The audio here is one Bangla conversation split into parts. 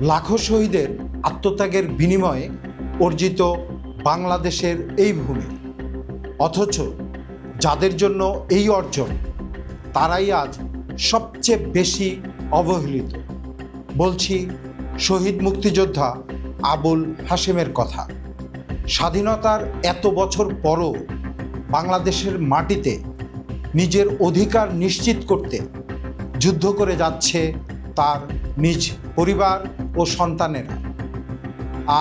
লাখো শহীদের আত্মত্যাগের বিনিময়ে অর্জিত বাংলাদেশের এই ভূমি, অথচ যাদের জন্য এই অর্জন তারাই আজ সবচেয়ে বেশি অবহেলিত। বলছি শহীদ মুক্তিযোদ্ধা আবুল হাশেমের কথা। স্বাধীনতার এত বছর পরও বাংলাদেশের মাটিতে নিজের অধিকার নিশ্চিত করতে যুদ্ধ করে যাচ্ছে তার নিজ পরিবার ও সন্তানেরা।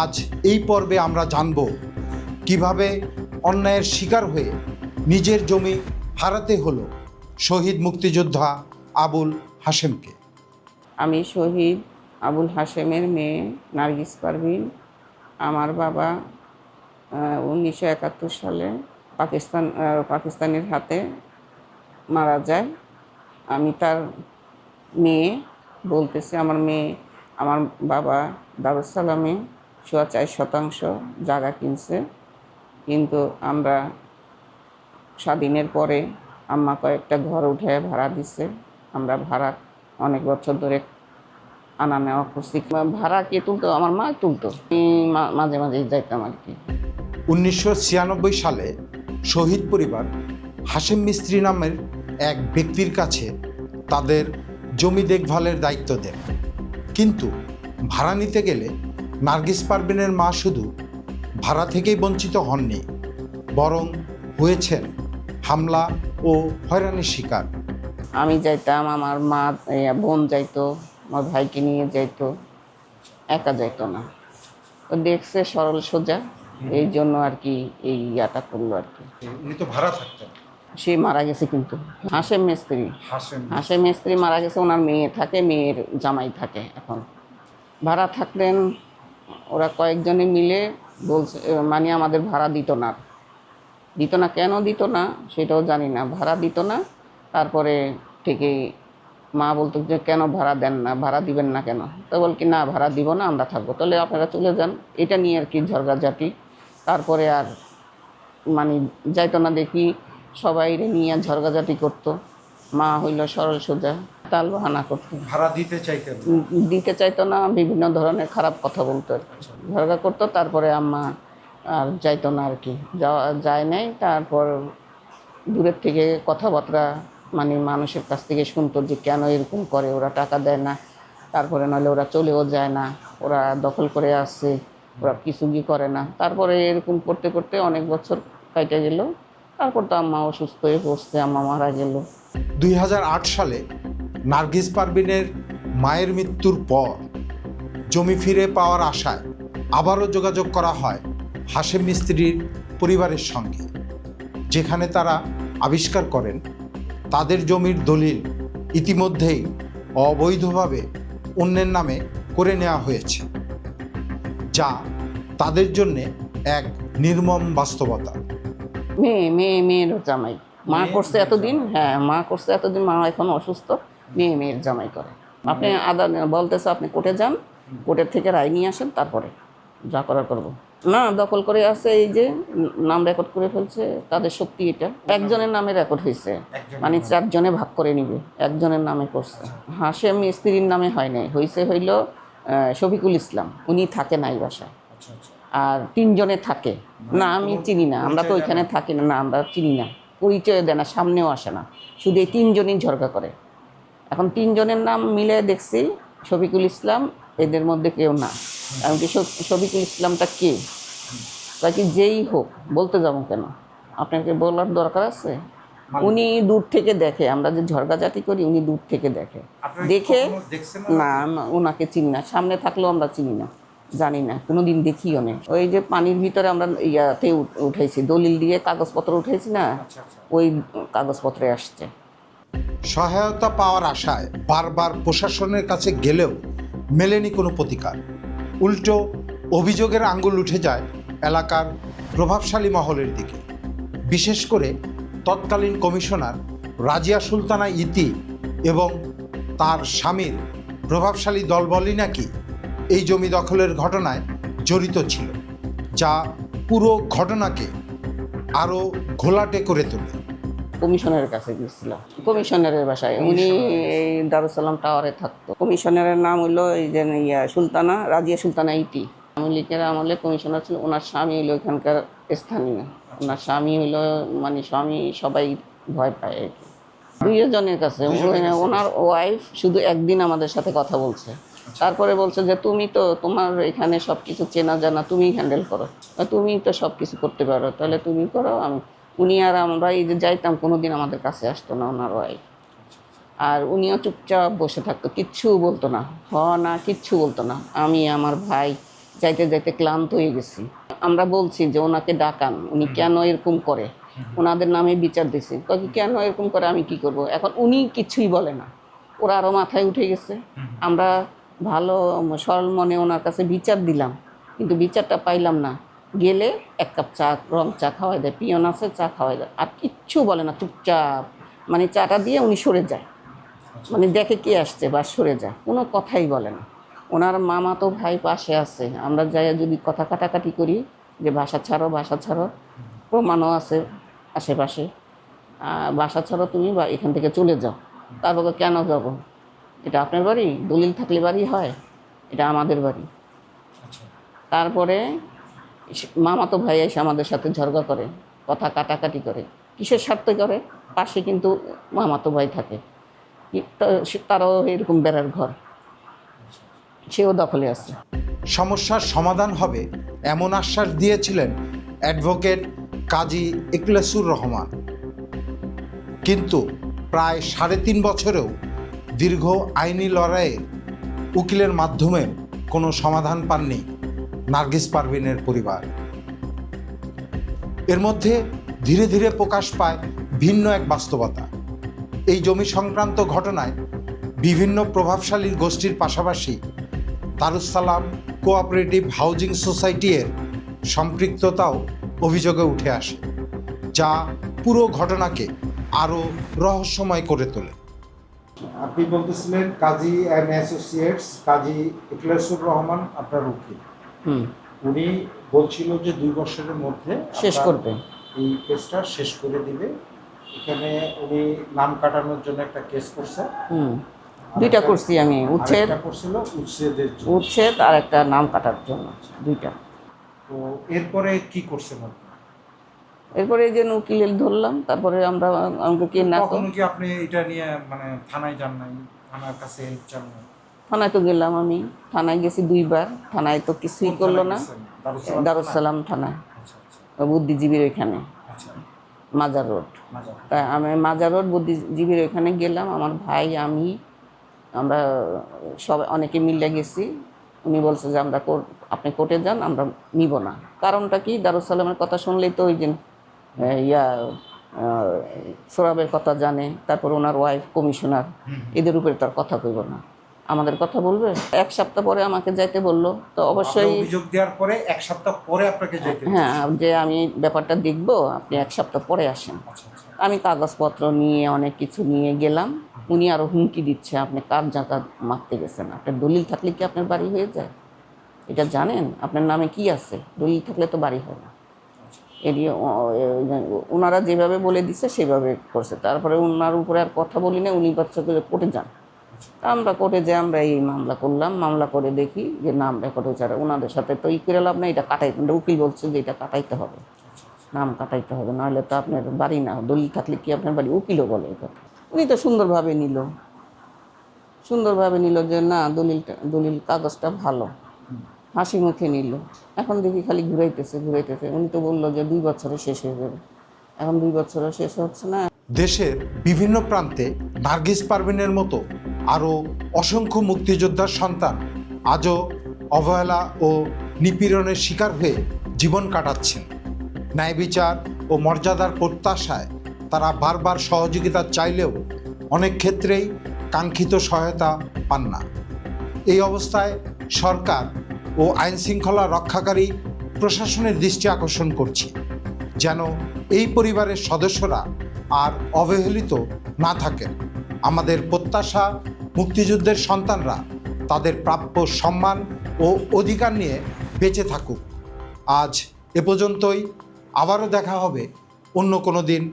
আজ এই পর্বে আমরা জানব কিভাবে অন্যায়ের শিকার হয়ে নিজের জমি হারাতে হলো শহীদ মুক্তিযোদ্ধা আবুল হাশেমকে। আমি শহীদ আবুল হাশেমের মেয়ে নার্গিস পারভিন। আমার বাবা 1971 সালে পাকিস্তানের হাতে মারা যায়। আমি তার মেয়ে বলতেছি। আমার বাবা দারুস সালামে 4.25 জায়গা কিনছে, কিন্তু আমরা স্বাধীনের পরে আম্মা কয়েকটা ঘর উঠে ভাড়া দিছে। আমরা ভাড়া অনেক বছর ধরে আনা নেওয়া করছি। ভাড়া কে তুলতো? আমার মা তুলতো। মাঝে মাঝে যাইতাম আর কি। 1996 সালে শহীদ পরিবার হাশেম মিস্ত্রি নামের এক ব্যক্তির কাছে তাদের জমি দেখভালের দায়িত্ব দেন। কিন্তু ভাড়া নিতে গেলে নার্গিস পারভিনের মা শুধু ভাড়া থেকেই বঞ্চিত হননি, বরং হয়েছেন হামলা ও হয়রানির শিকার। আমি যাইতাম, আমার মা বোন যাইতো, আমার ভাইকে নিয়ে যাইতো, একা যাইতো না। তো দেখছে সরল সোজা, এই জন্য আর কি এই ইয়াটা করলো আর কি। উনি তো ভাড়া থাকতেন। সে মারা গেছে, কিন্তু হাশেম মিস্ত্রি মারা গেছে। ওনার মেয়ে থাকে, মেয়ের জামাই থাকে। এখন ভাড়া থাকলেন ওরা কয়েকজনে মিলে বলছে, মানে আমাদের ভাড়া দিত না। কেন দিত না সেটাও জানি না, ভাড়া দিত না। তারপরে থেকেই মা বলতো যে কেন ভাড়া দেন না, ভাড়া দিবেন না কেন? তো বল কি না, ভাড়া দিব না, আমরা থাকবো, তাহলে আপনারা চলে যান। এটা নিয়ে আর কি ঝগড়াঝাটি। তারপরে আর মানে যাইতো না, দেখি সবাই নিয়ে ঝগড়াঝাটি করতো। মা হইল সরল সোজা, তাল বাহানা করতো, ভাড়া দিতে চাইতো না, বিভিন্ন ধরনের খারাপ কথা বলতো, ঝগড়া করতো। তারপরে আম্মা আর যাইতো না আর কি, যায় নাই। তারপর দূরের থেকে কথাবার্তা মানে মানুষের কাছ থেকে শুনতো যে কেন এরকম করে, ওরা টাকা দেয় না, তারপরে নইলে ওরা চলেও যায় না, ওরা দখল করে আসছে, ওরা কিছু কি করে না। তারপরে এরকম করতে করতে অনেক বছর কাটে গেল। তারপর তো আম্মা অসুস্থ হয়ে পড়ছে, আম্মা মারা গেল। 2008 সালে নার্গিস পারভিনের মায়ের মৃত্যুর পর জমি ফিরে পাওয়ার আশায় আবারও যোগাযোগ করা হয় হাশেম মিস্ত্রির পরিবারের সঙ্গে, যেখানে তারা আবিষ্কার করেন তাদের জমির দলিল ইতিমধ্যেই অবৈধভাবে অন্যের নামে করে নেওয়া হয়েছে, যা তাদের জন্যে এক নির্মম বাস্তবতা। মেয়ের জামাই মা করছে এতদিন। হ্যাঁ, মা করছে এতদিন, মা এখন অসুস্থ, মেয়ের জামাই করে। আপনি বলতেছে আপনি কোর্টে যান, কোর্টের থেকে রায় নিয়ে আসেন, তারপরে যা করার করবো। না, দখল করে আছে, এই যে নাম রেকর্ড করে ফেলছে। তাদের শক্তি এটা। একজনের নামে রেকর্ড হয়েছে, মানে 4 জনে ভাগ করে নিবে, একজনের নামে করছে। হাশেম স্ত্রীর নামে হয় নাই, হইল শফিকুল ইসলাম, উনি থাকে নাই বাসায়। আর 3 জনে থাকে না, আমি চিনি না, আমরা তো ওইখানে থাকি না, আমরা চিনি না, পরিচয় দেয় না, সামনেও আসে না, শুধু এই 3 জনই ঝগড়া করে। এখন 3 জনের নাম মিলে দেখছি শফিকুল ইসলাম এদের মধ্যে কেউ না। আমি কি শফিকুল ইসলামটা কে? তাকে যেই হোক বলতে যাবো কেন? আপনাকে বলার দরকার আছে? উনি দূর থেকে দেখে, আমরা যে ঝগড়াঝাটি করি উনি দূর থেকে দেখে না, ওনাকে চিনি না, সামনে থাকলেও আমরা চিনি না, জানি না, কোনোদিন দেখিও না। ওই যে পানির ভিতরে আমরা ইয়াতে উঠেছি, দলিল দিয়ে কাগজপত্র উঠেছি না, ওই কাগজপত্রে আসছে। সহায়তা পাওয়ার আশায় বারবার প্রশাসনের কাছে গেলেও মেলেনি কোনো প্রতিকার। উল্টো অভিযোগের আঙ্গুল উঠে যায় এলাকার প্রভাবশালী মহলের দিকে। বিশেষ করে তৎকালীন কমিশনার রাজিয়া সুলতানা ইতি এবং তার স্বামীর প্রভাবশালী দলবলই নাকি এই জমি দখলের ঘটনায় জড়িত ছিল, যা পুরো ঘটনাকে আরও ঘোলাটে করে তোলে। কমিশনারের কাছে গিয়েছিলাম, কমিশনারের বাসায়। উনি এই দারুসালাম টাওয়ারে থাকতো। কমিশনারের নাম হলো এই যে সুলতানা, রাজিয়া সুলতানা ইটি। আওয়ামী লীগের আমলে কমিশনার ছিল, ওনার স্বামী হলো এখানকার স্থানীয়। ওনার স্বামী হলো মানে স্বামী সবাই ভয় পায় আর কি। দুইজনের কাছে। ওনার ওয়াইফ শুধু একদিন আমাদের সাথে কথা বলছে, তারপরে বলছে যে তুমি তো তোমার এখানে সব কিছু চেনা জানা, তুমি হ্যান্ডেল করো, তুমি তো সব কিছু করতে পারো, তাহলে তুমি করো। উনি আর আমরা এই যে যাইতাম, কোনোদিন আমাদের কাছে আসতো না ওনার ওয়াইফ। আর উনিও চুপচাপ বসে থাকতো, কিচ্ছু বলতো না, না কিচ্ছু বলতো না। আমি আমার ভাই যাইতে যাইতে ক্লান্ত হয়ে গেছি। আমরা বলছি যে ওনাকে ডাকান, উনি কেন এরকম করে, ওনাদের নামে বিচার দিছি। কেন এরকম করে, আমি কি করব? এখন উনি কিছুই বলে না, ওরা আরও মাথায় উঠে গেছে। আমরা ভালো সরল মনে ওনার কাছে বিচার দিলাম, কিন্তু বিচারটা পাইলাম না। গেলে এক কাপ চা, রং চা খাওয়াই দেয়, পিয়ন আছে চা খাওয়াই দেয়, আর কিচ্ছু বলে না, চুপচাপ মানে চাটা দিয়ে উনি সরে যায়, মানে দেখে কে আসছে বা সরে যায়, কোনো কথাই বলে না। ওনার মামা তো ভাই পাশে আছে, আমরা যাই যদি কথা কাটাকাটি করি যে ভাষা ছাড়ো ভাষা ছাড়ো, প্রমাণও আছে আশেপাশে, বাসা ছাড়ো তুমি বা এখান থেকে চলে যাও। তারপর কেন যাব, এটা আপনার বাড়ি, দলিল থাকলে বাড়ি হয়, এটা আমাদের বাড়ি। তারপরে মামাতো ভাই এসে আমাদের সাথে ঝগড়া করে, কথা কাটাকাটি করে। কিসের স্বার্থে করে? পাশে কিন্তু মামাতো ভাই থাকে, তারাও এরকম বেড়ার ঘর, সেও দখলে আছে। সমস্যার সমাধান হবে এমন আশ্বাস দিয়েছিলেন অ্যাডভোকেট কাজী ইখলাসুর রহমান। কিন্তু প্রায় 3.5 বছরেও দীর্ঘ আইনি লড়াইয়ের উকিলের মাধ্যমে কোনো সমাধান পাননি নার্গিস পারভীনের পরিবার। এর মধ্যে ধীরে ধীরে প্রকাশ পায় ভিন্ন এক বাস্তবতা। এই জমি সংক্রান্ত ঘটনায় বিভিন্ন প্রভাবশালী গোষ্ঠীর পাশাপাশি দারুসালাম কোঅপারেটিভ হাউজিং সোসাইটি এর সম্পৃক্ততাও অভিযোগে উঠে আসে, যা পুরো ঘটনাকে আরও রহস্যময় করে তোলে। আপনি বলতেছিলেন কাজী অ্যান্ড অ্যাসোসিয়েটস, কাজী ইখলাসুর রহমান আপনার উকিল, উনি বলছিল যে 2 বছরের মধ্যে শেষ করবে, এই কেসটা শেষ করে দিবে। এখানে উনি নাম কাটানোর জন্য একটা কেস করছে, দুইটা করছি আমি, উচ্ছেদ করছিল উচ্ছেদের জন্য, উচ্ছেদ আর একটা নাম কাটার জন্য, দুইটা। তো এরপরে কি করছেন আপনি? এরপরে এই যে উকিল ধরলাম, তারপরে আমরা আমাকে কি না, কখনো কি আপনি এটা নিয়ে মানে থানায় যান নাই, থানার কাছে চান না? থানায় তো গেলাম, আমি থানায় গেছি 2 বার, থানায় তো কিছুই করলো না। দারুসালাম থানায়, বুদ্ধিজীবীর ওইখানে, মাজার রোড। তাই আমি মাজার রোড বুদ্ধিজীবীর ওইখানে গেলাম, আমার ভাই আমি, আমরা সবাই অনেকে মিলে গেছি। উনি বলছে যে আমরা আপনি কোর্টে যান, আমরা নিব না। কারণটা কি, দারুসালামের কথা শুনলেই তো ওই যে সোরাবের কথা জানে, তারপর ওনার ওয়াইফ কমিশনার, এদের উপরে তার কথা কইব না, আমাদের কথা বলবে। 1 সপ্তাহ পরে আমাকে যাইতে বললো, তো অবশ্যই অভিযোগ দেওয়ার পরে 1 সপ্তাহ পরে আপনাকে যাইতে, হ্যাঁ, যে আমি ব্যাপারটা দেখব, আপনি 1 সপ্তাহ পরে আসেন। আমি কাগজপত্র নিয়ে অনেক কিছু নিয়ে গেলাম। উনি আরও হুমকি দিচ্ছে, আপনি কার জায়গা মারতে গেছেন, আপনার দলিল থাকলে কি আপনার বাড়ি হয়ে যায়, এটা জানেন? আপনার নামে কি আছে, দলিল থাকলে তো বাড়ি হয় না। এদিকে ওনারা যেভাবে বলে দিচ্ছে সেভাবে করছে। তারপরে ওনার উপরে আর কথা বলি না, উনি বাচ্চা করে কোর্টে যান। আমরা কোর্টে যে আমরা এই মামলা করলাম, মামলা করে দেখি যে নাম রেকর্ড হয়েছে। আর ওনাদের সাথে তো করে লাভ না, এটা কাটাইতে, উকিল বলছে যে এটা কাটাইতে হবে, নাম কাটাইতে হবে, নাহলে তো আপনার বাড়ি না, দলিল থাকলে কি আপনার বাড়ি, উকিলও বলে এই কথা। উনি তো সুন্দরভাবে নিল যে না, দলিল কাগজটা ভালো, হাসি মুখে নিল। এখন দেখি খালি ঘুরাইতেছে। উনি তো বললো যে 2 বছরে শেষ হয়ে যাবে, এখন 2 বছরে শেষ হচ্ছে না। দেশের বিভিন্ন প্রান্তে নার্গিস পারভীনের মতো আরও অসংখ্য মুক্তিযোদ্ধার সন্তান আজও অবহেলা ও নিপীড়নের শিকার হয়ে জীবন কাটাচ্ছেন। ন্যায় বিচার ও মর্যাদার প্রত্যাশায় তারা বারবার সহযোগিতা চাইলেও অনেক ক্ষেত্রেই কাঙ্ক্ষিত সহায়তা পান না। এই অবস্থায় সরকার ও আইনশৃঙ্খলা রক্ষাকারী প্রশাসনের দৃষ্টি আকর্ষণ করছি, যেন এই পরিবারের সদস্যরা আর অবহেলিত না থাকেন। আমাদের প্রত্যাশা, মুক্তিযুদ্ধের সন্তানরা তাদের প্রাপ্য সম্মান ও অধিকার নিয়ে বেঁচে থাকুক। আজ এ পর্যন্তই। আবারও দেখা হবে অন্য কোনো দিন,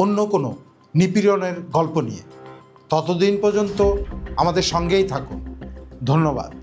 অন্য কোনো নিপীড়নের গল্প নিয়ে। ততদিন পর্যন্ত আমাদের সঙ্গেই থাকুন। ধন্যবাদ।